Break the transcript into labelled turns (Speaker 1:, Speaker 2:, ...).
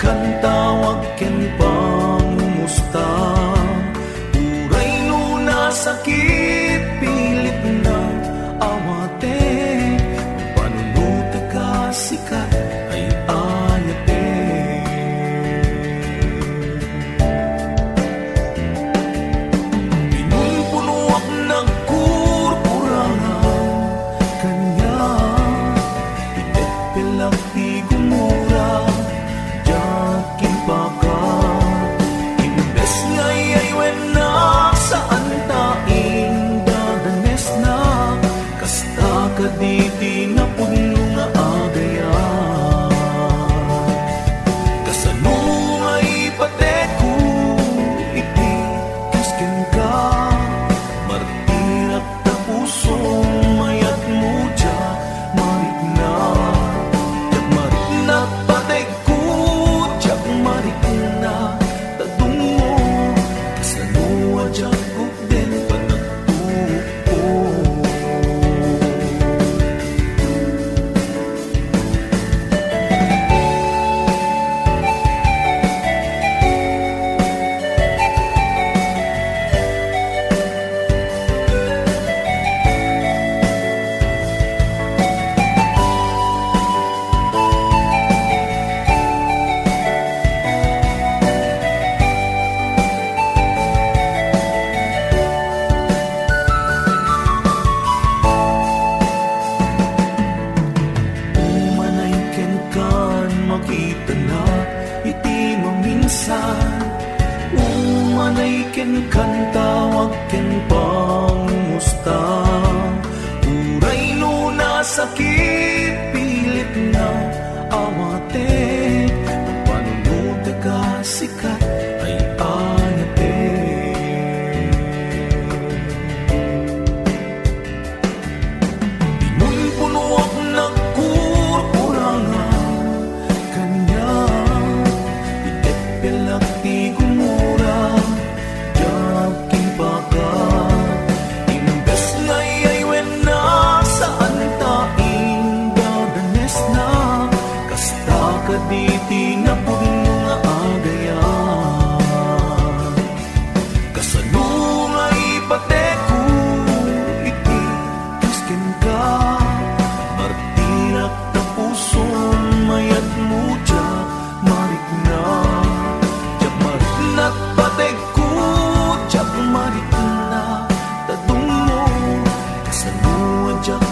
Speaker 1: kantawag ken pangumusta. Uray luna sakit pilit na awate, panunute ka sikat ay ayate. Pinunpunuak nagkurkurangan kanya, itet pelak ti gumura jakin paka. Imbes ngayay wena saan taing dadanes na, kasta kaditi na puno nga agaya. Kasano nga ipateku iti kasken ka, martirak ta pusong mayat mo dya marik na. Jak marik na pateku, jak marik na tadungo, kasano adyak gugden panagtuo. Umanay ken kan makita na iti maminsan. Umanay ken kan tawag ken pangumusta. Uray luna sakit pilit na awate, panunute ka sikat ay ayate. Pinunpunuak nagkurkurangan kanya, itet pelak ti gumura jakin paka. Imbes ngayay wena saan taing dadanes na, kasta kaditi na puno nga agaya. Kasano nga ipateku iti kasken ka, martirak ta pusong mayat mo dya marik na. Jak marik na pateku, jak marik na tadungo, kasano adyak